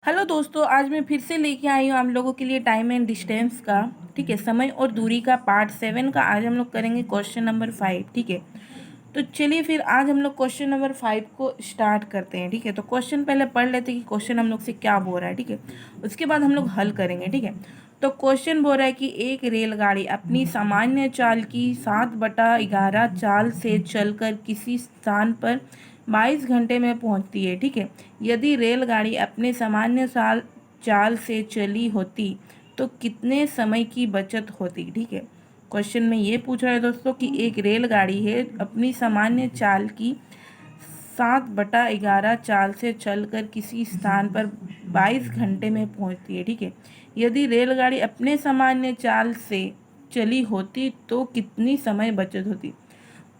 Hello दोस्तों, आज मैं फिर से लेके आई हूँ आप लोगों के लिए टाइम एंड डिस्टेंस का, ठीक है, समय और दूरी का पार्ट 7 का। आज हम लोग करेंगे क्वेश्चन नंबर 5, ठीक है। तो चलिए फिर आज हम लोग क्वेश्चन नंबर 5 को स्टार्ट करते हैं, ठीक है। तो क्वेश्चन पहले पढ़ लेते हैं कि क्वेश्चन हम लोग से क्या बोल रहा है, ठीक है। उसके बाद हम लोग हल करेंगे, ठीक है। तो क्वेश्चन बोल रहा है कि एक रेलगाड़ी अपनी सामान्य चाल की 7/11 चाल से चलकर किसी स्थान पर 22 घंटे में पहुंचती है, ठीक है। यदि रेलगाड़ी अपने सामान्य चाल से चली होती तो कितने समय की बचत होती, ठीक है। क्वेश्चन में ये पूछ रहा है दोस्तों कि एक रेलगाड़ी है अपनी सामान्य चाल की 7/11 चाल से चलकर किसी स्थान पर 22 घंटे में पहुंचती है, ठीक है। यदि रेलगाड़ी अपने सामान्य चाल से चली होती तो कितनी समय बचत होती।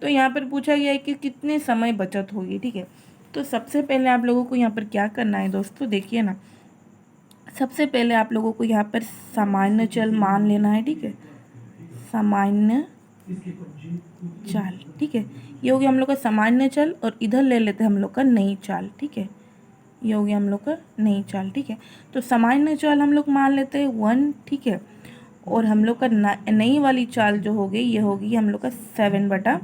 तो यहाँ पर पूछा गया है कि कितने समय बचत होगी, ठीक है। तो सबसे पहले आप लोगों को यहाँ पर क्या करना है दोस्तों, देखिए ना। सबसे पहले आप लोगों को यहाँ पर सामान्य चल मान लेना है, ठीक है। सामान्य चाल, ठीक है। ये हो गया हम लोग का सामान्य चल, और इधर ले लेते हैं हम लोग का नई चाल, ठीक है। ये हो गया हम लोग का नई चाल, ठीक है। तो सामान्य चाल हम लोग मान लेते हैं 1, ठीक है। और हम लोग का नई वाली चाल जो हो गई ये होगी हम लोग का 7/11,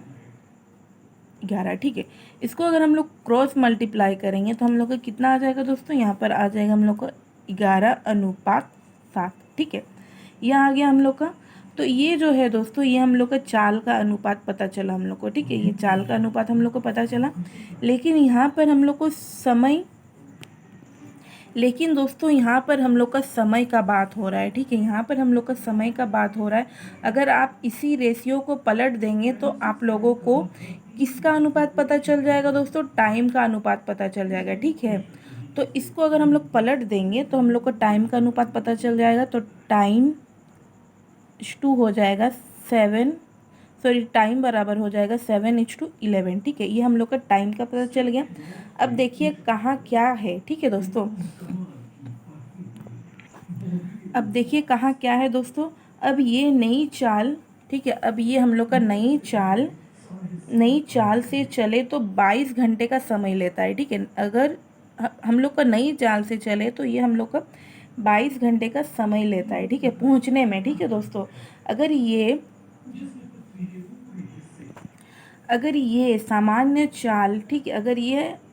ठीक है। इसको अगर हम लोग क्रॉस मल्टीप्लाई करेंगे तो हम लोग का कितना आ जाएगा दोस्तों, यहाँ पर आ जाएगा हम लोग का 11:7, ठीक है। यह आ गया हम लोग का। तो ये जो है दोस्तों, ये हम लोग का चाल का अनुपात पता चला हम लोग को, ठीक है। ये चाल का अनुपात हम लोग को पता चला। लेकिन यहाँ पर हम लोग को समय लेकिन दोस्तों यहाँ पर हम लोग का समय का बात हो रहा है, ठीक है। यहाँ पर हम लोग का समय का बात हो रहा है। अगर आप इसी रेशियो को पलट देंगे तो आप लोगों को किसका अनुपात पता चल जाएगा दोस्तों, टाइम का अनुपात पता चल जाएगा, ठीक है। तो इसको अगर हम लोग पलट देंगे तो हम लोग को टाइम का अनुपात पता चल जाएगा। तो टाइम टू हो जाएगा 7, सॉरी टाइम बराबर हो जाएगा 7:11, ठीक है। ये हम लोग का टाइम का पता चल गया। अब देखिए कहाँ क्या है, ठीक है दोस्तों। अब देखिए कहाँ क्या है दोस्तों। अब ये नई चाल, ठीक है। अब ये हम लोग का नई चाल से चले तो 22 घंटे का समय लेता है, ठीक है। अगर हम लोग का नई चाल से चले तो ये हम लोग का 22 घंटे का समय लेता है, ठीक है, पहुंचने में, ठीक है दोस्तों। अगर ये अगर ये सामान्य चाल, ठीक है,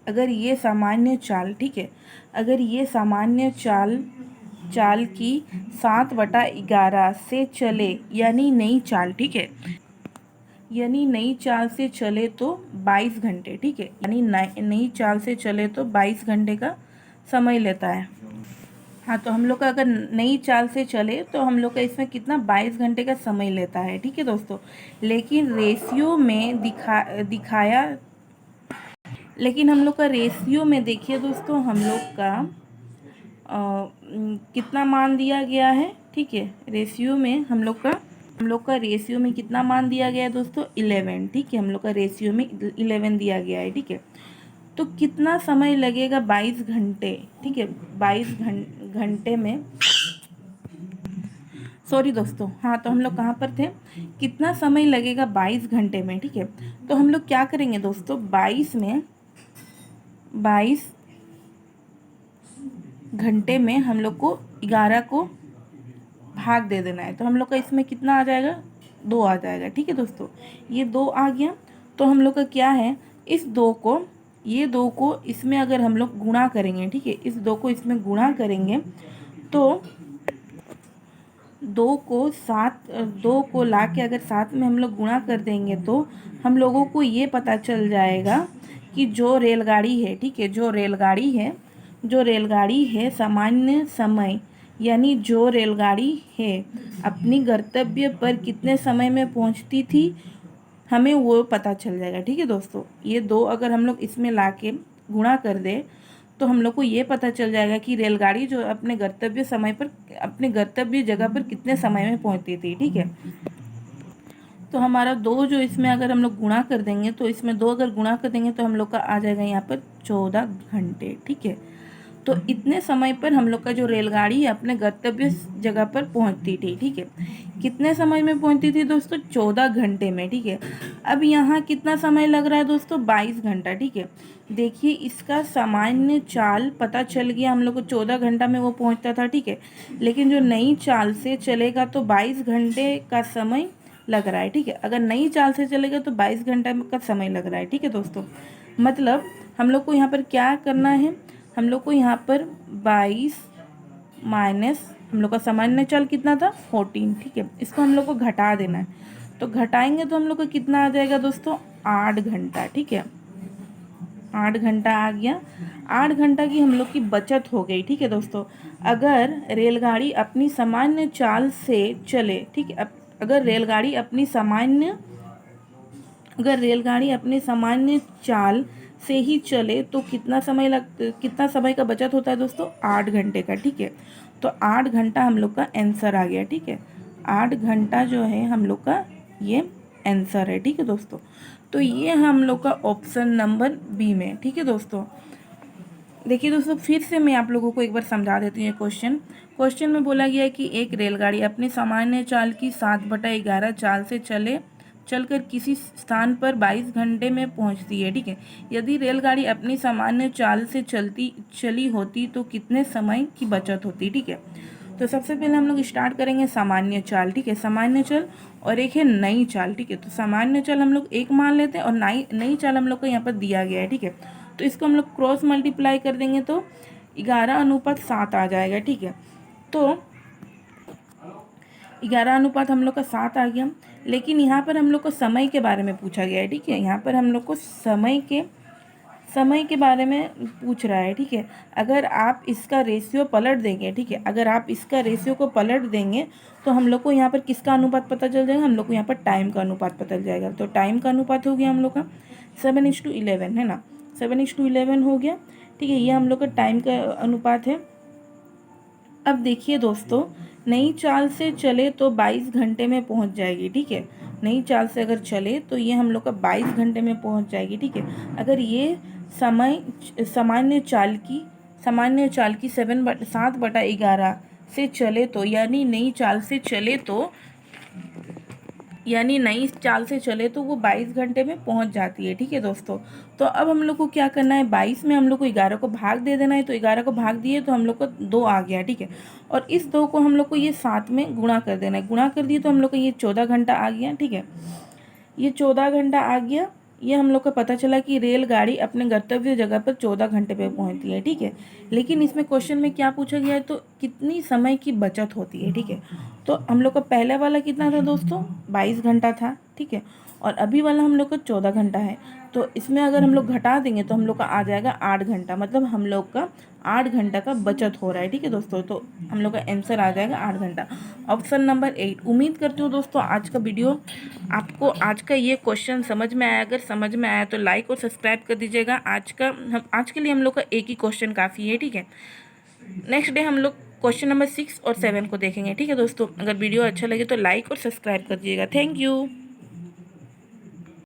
अगर ये सामान्य चाल, ठीक है, अगर ये सामान्य चाल चाल की 7/11 से चले, यानी नई चाल, ठीक है, यानी नई चाल से चले तो 22 घंटे, ठीक है। यानी नई चाल से चले तो 22 घंटे का समय लेता है। हाँ, तो हम लोग का अगर नई चाल से चले तो हम लोग का इसमें कितना 22 घंटे का समय लेता है, ठीक है दोस्तों। लेकिन रेशियो में दिखाया लेकिन हम लोग का रेशियो में देखिए दोस्तों, हम लोग का कितना मान दिया गया है, ठीक है। रेशियो में हम लोग का रेशियो में कितना मान दिया गया है दोस्तों, 11, ठीक है। हम लोग का रेशियो में 11 दिया गया है, ठीक है। तो कितना समय लगेगा 22 घंटे, ठीक है। 22 घंटे में, सॉरी दोस्तों, हाँ, तो हम लोग कहाँ पर थे, कितना समय लगेगा 22 घंटे में, ठीक है। तो हम लोग क्या करेंगे दोस्तों, 22 घंटे में हम लोग को 11 को भाग दे देना है। तो हम लोग का इसमें कितना आ जाएगा, 2 आ जाएगा, ठीक है दोस्तों। ये 2 आ गया। तो हम लोग का क्या है, ये 2 को इसमें अगर हम लोग गुणा करेंगे, ठीक है, इस 2 को इसमें गुणा करेंगे तो 2 को ला के अगर साथ में हम लोग गुणा कर देंगे तो हम लोगों को ये पता चल जाएगा कि जो रेलगाड़ी है, ठीक है, जो रेलगाड़ी है सामान्य समय, यानी जो रेलगाड़ी है अपनी गंतव्य पर कितने समय में पहुंचती थी, हमें वो पता चल जाएगा, ठीक है दोस्तों। ये 2 अगर हम लोग इसमें ला के गुणा कर दें तो हम लोग को ये पता चल जाएगा कि रेलगाड़ी जो अपने गंतव्य जगह पर कितने समय में पहुंचती थी, ठीक है। तो हमारा 2 जो इसमें अगर हम लोग गुणा कर देंगे तो इसमें 2 अगर गुणा कर देंगे तो हम लोग का आ जाएगा यहाँ पर 14 घंटे, ठीक है। तो इतने समय पर हम लोग का जो रेलगाड़ी है अपने गंतव्य जगह पर पहुंचती थी। ठीक है, कितने समय में पहुंचती थी दोस्तों? 14 घंटे में। ठीक है, अब यहाँ कितना समय लग रहा है दोस्तों? 22 घंटा। ठीक है, देखिए इसका सामान्य चाल पता चल गया हम लोग को, 14 घंटा में वो पहुंचता था। ठीक है, लेकिन जो नई चाल से चलेगा तो 22 घंटे का समय लग रहा है। ठीक है, अगर नई चाल से चलेगा तो 22 घंटा का समय लग रहा है। ठीक है दोस्तों, मतलब हम लोग को यहाँ पर क्या करना है, हम लोग को यहाँ पर 22 माइनस हम लोग का सामान्य चाल कितना था? 14। ठीक है, इसको हम लोग को घटा देना है, तो घटाएंगे तो हम लोग को कितना आ जाएगा दोस्तों? 8 घंटा। ठीक है, 8 घंटा आ गया। 8 घंटा की हम लोग की बचत हो गई। ठीक है दोस्तों, अगर रेलगाड़ी अपनी सामान्य चाल से चले, ठीक है, अगर रेलगाड़ी अपनी सामान्य चाल से ही चले तो कितना समय का बचत होता है दोस्तों? 8 घंटे का। ठीक है, तो 8 घंटा हम लोग का आंसर आ गया। ठीक है, 8 घंटा जो है हम लोग का ये आंसर है। ठीक है दोस्तों, तो ये हम लोग का ऑप्शन नंबर बी में। ठीक है दोस्तों, देखिए दोस्तों फिर से मैं आप लोगों को एक बार समझा देती हूँ। क्वेश्चन में बोला गया है कि एक रेलगाड़ी अपनी सामान्य चाल की 7/11 चाल से चलकर किसी स्थान पर 22 घंटे में पहुंचती है। ठीक है, यदि रेलगाड़ी अपनी सामान्य चाल से चली होती तो कितने समय की बचत होती? ठीक है, तो सबसे पहले हम लोग स्टार्ट करेंगे सामान्य चाल। ठीक है, सामान्य चाल और एक है नई चाल। ठीक है, तो सामान्य चाल हम लोग एक मान लेते हैं और नई चाल हम लोग को यहाँ पर दिया गया है। ठीक है, तो इसको हम लोग क्रॉस मल्टीप्लाई कर देंगे तो 11:7 आ जाएगा। ठीक है, तो 11 हम लोग का 7 आ गया, लेकिन यहाँ पर हम लोग को समय के बारे में पूछा गया है। ठीक है, यहाँ पर हम लोग को समय के बारे में पूछ रहा है। ठीक है, अगर आप इसका रेशियो पलट देंगे, ठीक है, अगर आप इसका रेशियो को पलट देंगे तो हम लोग को यहाँ पर किसका अनुपात पता चल जाएगा? हम लोग को यहाँ पर टाइम का अनुपात पता चल जाएगा। तो टाइम का अनुपात हो गया हम लोग का 7:11, है ना, 7:11 हो गया। ठीक है, ये हम लोग का टाइम का अनुपात है। अब देखिए दोस्तों, नई चाल से चले तो 22 घंटे में पहुंच जाएगी। ठीक है, नई चाल से अगर चले तो ये हम लोग का 22 घंटे में पहुंच जाएगी। ठीक है, अगर ये सामान्य चाल की 7/11 से चले तो यानी नई चाल से चले तो वो 22 घंटे में पहुंच जाती है। ठीक है दोस्तों, तो अब हम लोग को क्या करना है? 22 में हम लोग को 11 को भाग दे देना है, तो 11 को भाग दिए तो हम लोग को 2 आ गया। ठीक है, और इस 2 को हम लोग को ये 7 में गुणा कर देना है, गुणा कर दिए तो हम लोग को ये 14 घंटा आ गया। ठीक है, ये 14 घंटा आ गया। ये हम लोग को पता चला कि रेलगाड़ी अपने गंतव्य जगह पर 14 घंटे पे पहुंचती है। ठीक है, लेकिन इसमें क्वेश्चन में क्या पूछा गया है? तो कितनी समय की बचत होती है। ठीक है, तो हम लोग का पहले वाला कितना था दोस्तों? 22 घंटा था। ठीक है, और अभी वाला हम लोग का 14 घंटा है, तो इसमें अगर हम लोग घटा देंगे तो हम लोग का आ जाएगा 8 घंटा, मतलब हम लोग का 8 घंटा का बचत हो रहा है। ठीक है दोस्तों, तो हम लोग का आंसर आ जाएगा 8 घंटा, ऑप्शन नंबर 8। उम्मीद करती हूँ दोस्तों आज का वीडियो आपको, आज का ये क्वेश्चन समझ में आया। अगर समझ में आया तो लाइक और सब्सक्राइब कर दीजिएगा। आज के लिए हम लोग का एक ही क्वेश्चन काफ़ी है। ठीक है, नेक्स्ट डे हम लोग क्वेश्चन नंबर 6 और 7 को देखेंगे। ठीक है दोस्तों, अगर वीडियो अच्छा लगे तो लाइक और सब्सक्राइब कर दीजिएगा। Thank you.